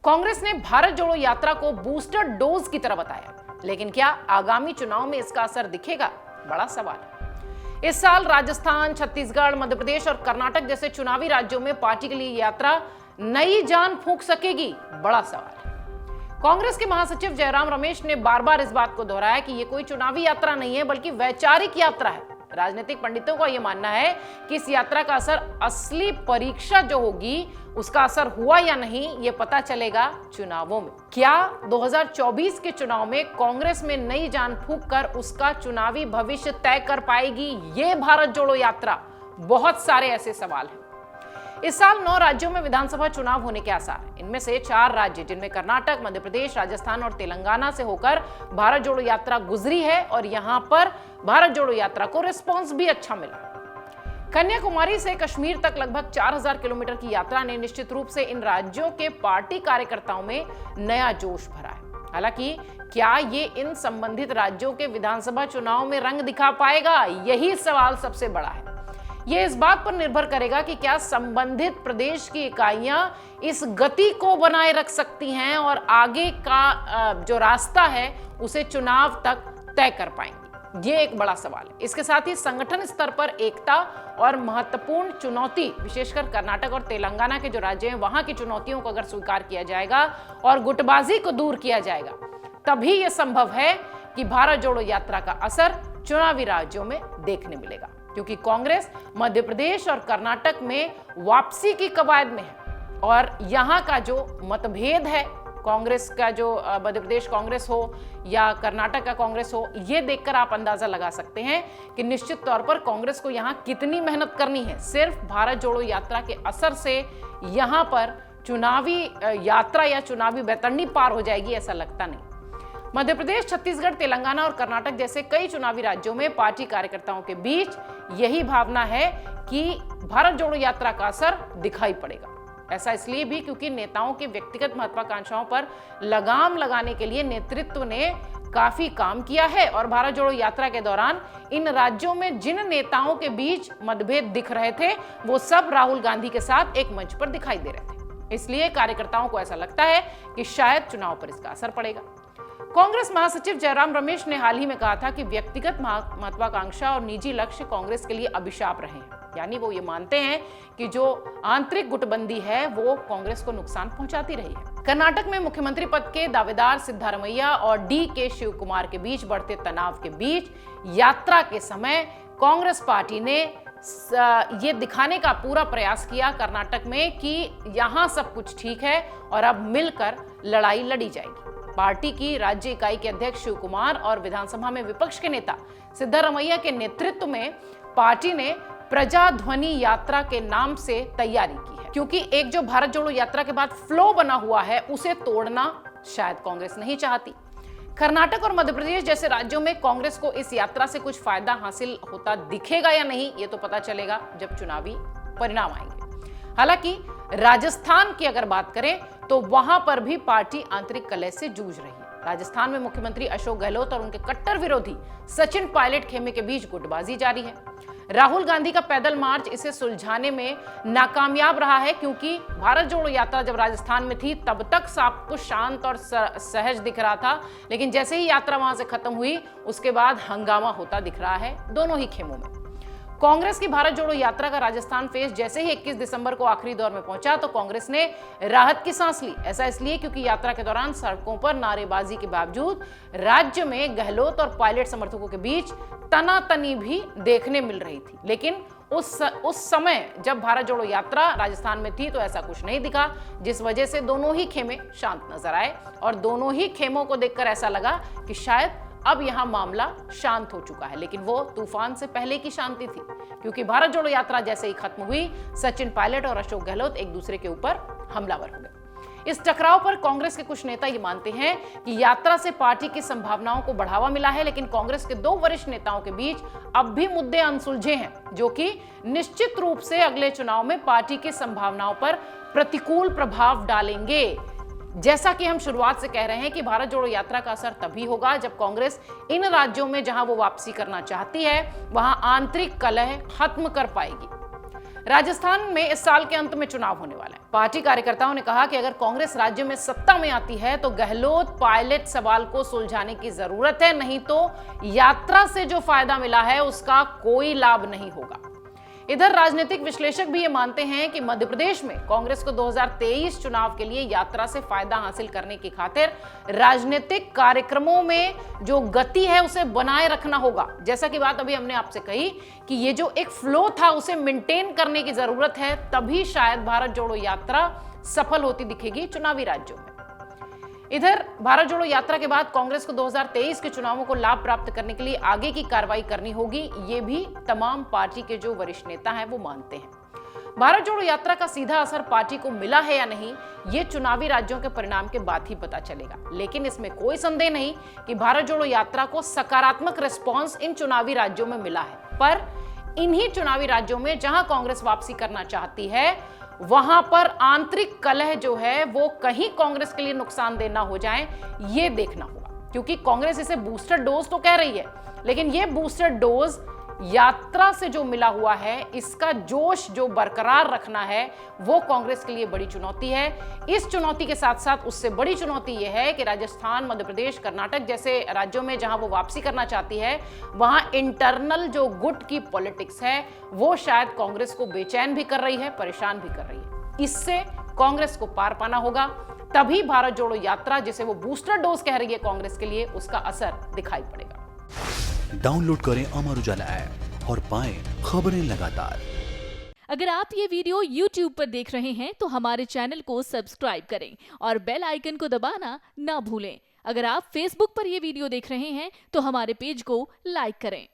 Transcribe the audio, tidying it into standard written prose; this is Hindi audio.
कांग्रेस ने भारत जोड़ो यात्रा को बूस्टर डोज की तरह बताया, लेकिन क्या आगामी चुनाव में इसका असर दिखेगा? बड़ा सवाल है। इस साल राजस्थान, छत्तीसगढ़, मध्य प्रदेश और कर्नाटक जैसे चुनावी राज्यों में पार्टी के लिए यात्रा नई जान फूंक सकेगी? बड़ा सवाल है। कांग्रेस के महासचिव जयराम रमेश ने बार बार इस बात को दोहराया कि यह कोई चुनावी यात्रा नहीं है, बल्कि वैचारिक यात्रा है। राजनीतिक पंडितों का यह मानना है कि इस यात्रा का असर, असली परीक्षा जो होगी उसका असर हुआ या नहीं, यह पता चलेगा चुनावों में। क्या 2024 के चुनाव में कांग्रेस में नई जान फूंक कर उसका चुनावी भविष्य तय कर पाएगी ये भारत जोड़ो यात्रा? बहुत सारे ऐसे सवाल हैं। इस साल 9 राज्यों में विधानसभा चुनाव होने के आसार हैं। इनमें से 4 राज्य, जिनमें कर्नाटक, मध्य प्रदेश, राजस्थान और तेलंगाना से होकर भारत जोड़ो यात्रा गुजरी है और यहां पर भारत जोड़ो यात्रा को रिस्पांस भी अच्छा मिला। कन्याकुमारी से कश्मीर तक लगभग 4000 किलोमीटर की यात्रा ने निश्चित रूप से इन राज्यों के पार्टी कार्यकर्ताओं में नया जोश भरा है। हालांकि क्या ये इन संबंधित राज्यों के विधानसभा चुनाव में रंग दिखा पाएगा? यही सवाल सबसे बड़ा है। यह इस बात पर निर्भर करेगा कि क्या संबंधित प्रदेश की इकाइयां इस गति को बनाए रख सकती हैं और आगे का जो रास्ता है उसे चुनाव तक तय कर पाएंगी। ये एक बड़ा सवाल है। इसके साथ ही संगठन स्तर पर एकता और महत्वपूर्ण चुनौती, विशेषकर कर्नाटक और तेलंगाना के जो राज्य हैं, वहां की चुनौतियों को अगर स्वीकार किया जाएगा और गुटबाजी को दूर किया जाएगा, तभी यह संभव है कि भारत जोड़ो यात्रा का असर चुनावी राज्यों में देखने मिलेगा। क्योंकि कांग्रेस मध्य प्रदेश और कर्नाटक में वापसी की कवायद में है और यहां का जो मतभेद है, कांग्रेस का जो मध्य प्रदेश कांग्रेस हो या कर्नाटक का कांग्रेस हो, ये देखकर आप अंदाजा लगा सकते हैं कि निश्चित तौर पर कांग्रेस को यहां कितनी मेहनत करनी है। सिर्फ भारत जोड़ो यात्रा के असर से यहां पर चुनावी यात्रा या चुनावी बैतरणी पार हो जाएगी, ऐसा लगता नहीं। मध्य प्रदेश, छत्तीसगढ़, तेलंगाना और कर्नाटक जैसे कई चुनावी राज्यों में पार्टी कार्यकर्ताओं के बीच यही भावना है कि भारत जोड़ो यात्रा का असर दिखाई पड़ेगा। ऐसा इसलिए भी क्योंकि नेताओं की व्यक्तिगत महत्वाकांक्षाओं पर लगाम लगाने के लिए नेतृत्व ने काफी काम किया है और भारत जोड़ो यात्रा के दौरान इन राज्यों में जिन नेताओं के बीच मतभेद दिख रहे थे, वो सब राहुल गांधी के साथ एक मंच पर दिखाई दे रहे थे। इसलिए कार्यकर्ताओं को ऐसा लगता है कि शायद चुनाव पर इसका असर पड़ेगा। कांग्रेस महासचिव जयराम रमेश ने हाल ही में कहा था कि व्यक्तिगत महत्वाकांक्षा और निजी लक्ष्य कांग्रेस के लिए अभिशाप रहे हैं। यानी वो ये मानते हैं कि जो आंतरिक गुटबंदी है वो कांग्रेस को नुकसान पहुंचाती रही है। कर्नाटक में मुख्यमंत्री पद के दावेदार सिद्धारमैया और डी.के. शिव कुमार के बीच बढ़ते तनाव के बीच यात्रा के समय कांग्रेस पार्टी ने ये दिखाने का पूरा प्रयास किया कर्नाटक में कि यहां सब कुछ ठीक है और अब मिलकर लड़ाई लड़ी जाएगी। पार्टी की राज्य इकाई के अध्यक्ष शिव कुमार और विधानसभा में विपक्ष के नेता सिद्धारमैया के नेतृत्व में पार्टी ने प्रजाध्वनि यात्रा के नाम से तैयारी की है, क्योंकि एक जो भारत जोड़ो यात्रा के बाद फ्लो बना हुआ है उसे तोड़ना शायद कांग्रेस नहीं चाहती। कर्नाटक और मध्य प्रदेश जैसे राज्यों में कांग्रेस को इस यात्रा से कुछ फायदा हासिल होता दिखेगा या नहीं, ये तो पता चलेगा जब चुनावी परिणाम आएंगे। हालांकि राजस्थान की अगर बात करें तो वहां पर भी पार्टी आंतरिक कलह से जूझ रही है। राजस्थान में मुख्यमंत्री अशोक गहलोत और उनके कट्टर विरोधी सचिन पायलट खेमे के बीच गुटबाजी जारी है। राहुल गांधी का पैदल मार्च इसे सुलझाने में नाकामयाब रहा है, क्योंकि भारत जोड़ो यात्रा जब राजस्थान में थी तब तक सब कुछ शांत और सहज दिख रहा था, लेकिन जैसे ही यात्रा वहां से खत्म हुई उसके बाद हंगामा होता दिख रहा है दोनों ही खेमों में। कांग्रेस की भारत जोड़ो यात्रा का राजस्थान फेज जैसे ही 21 दिसंबर को आखिरी दौर में पहुंचा तो कांग्रेस ने राहत की सांस ली। ऐसा इसलिए क्योंकि यात्रा के दौरान सड़कों पर नारेबाजी के बावजूद राज्य में गहलोत और पायलट समर्थकों के बीच तनातनी भी देखने मिल रही थी। लेकिन उस समय जब भारत जोड़ो यात्रा राजस्थान में थी तो ऐसा कुछ नहीं दिखा, जिस वजह से दोनों ही खेमे शांत नजर आए और दोनों ही खेमों को देखकर ऐसा लगा कि शायद अब यहां मामला शांत हो चुका है। लेकिन वो तूफान से पहले की शांति थी, क्योंकि भारत जोड़ो यात्रा जैसे ही खत्म हुई सचिन पायलट और अशोक गहलोत एक दूसरे के ऊपर हमलावर हो गए। इस टकराव पर कांग्रेस के कुछ नेता ये मानते हैं कि यात्रा से पार्टी की संभावनाओं को बढ़ावा मिला है, लेकिन कांग्रेस के 2 वरिष्ठ नेताओं के बीच अब भी मुद्दे अनसुलझे हैं, जो कि निश्चित रूप से अगले चुनाव में पार्टी की संभावनाओं पर प्रतिकूल प्रभाव डालेंगे। जैसा कि हम शुरुआत से कह रहे हैं कि भारत जोड़ो यात्रा का असर तभी होगा जब कांग्रेस इन राज्यों में जहां वो वापसी करना चाहती है वहां आंतरिक कलह खत्म कर पाएगी। राजस्थान में इस साल के अंत में चुनाव होने वाला है। पार्टी कार्यकर्ताओं ने कहा कि अगर कांग्रेस राज्य में सत्ता में आती है तो गहलोत पायलट सवाल को सुलझाने की जरूरत है, नहीं तो यात्रा से जो फायदा मिला है उसका कोई लाभ नहीं होगा। इधर राजनीतिक विश्लेषक भी ये मानते हैं कि मध्य प्रदेश में कांग्रेस को 2023 चुनाव के लिए यात्रा से फायदा हासिल करने की खातिर राजनीतिक कार्यक्रमों में जो गति है उसे बनाए रखना होगा। जैसा कि बात अभी हमने आपसे कही कि ये जो एक फ्लो था उसे मेंटेन करने की जरूरत है, तभी शायद भारत जोड़ो यात्रा सफल होती दिखेगी चुनावी राज्यों में। इधर भारत जोड़ो यात्रा के बाद कांग्रेस को 2023 के चुनावों को लाभ प्राप्त करने के लिए आगे की कार्रवाई करनी होगी, ये भी तमाम पार्टी के जो वरिष्ठ नेता हैं वो मानते हैं। भारत जोड़ो यात्रा का सीधा असर पार्टी को मिला है या नहीं, ये चुनावी राज्यों के परिणाम के बाद ही पता चलेगा। लेकिन इसमें कोई संदेह नहीं कि भारत जोड़ो यात्रा को सकारात्मक रिस्पॉन्स इन चुनावी राज्यों में मिला है। पर इन्हीं चुनावी राज्यों में जहां कांग्रेस वापसी करना चाहती है वहां पर आंतरिक कलह जो है वो कहीं कांग्रेस के लिए नुकसानदेह ना हो जाए, ये देखना होगा। क्योंकि कांग्रेस इसे बूस्टर डोज तो कह रही है, लेकिन ये बूस्टर डोज यात्रा से जो मिला हुआ है इसका जोश जो बरकरार रखना है वो कांग्रेस के लिए बड़ी चुनौती है। इस चुनौती के साथ साथ उससे बड़ी चुनौती यह है कि राजस्थान, मध्य प्रदेश, कर्नाटक जैसे राज्यों में जहां वो वापसी करना चाहती है वहां इंटरनल जो गुट की पॉलिटिक्स है वो शायद कांग्रेस को बेचैन भी कर रही है, परेशान भी कर रही है। इससे कांग्रेस को पार पाना होगा, तभी भारत जोड़ो यात्रा जिसे वो बूस्टर डोज कह रही है कांग्रेस के लिए, उसका असर दिखाई पड़ेगा। डाउनलोड करें अमर उजाला ऐप और पाएं खबरें लगातार। अगर आप ये वीडियो YouTube पर देख रहे हैं तो हमारे चैनल को सब्सक्राइब करें और बेल आइकन को दबाना ना भूलें। अगर आप Facebook पर ये वीडियो देख रहे हैं तो हमारे पेज को लाइक करें।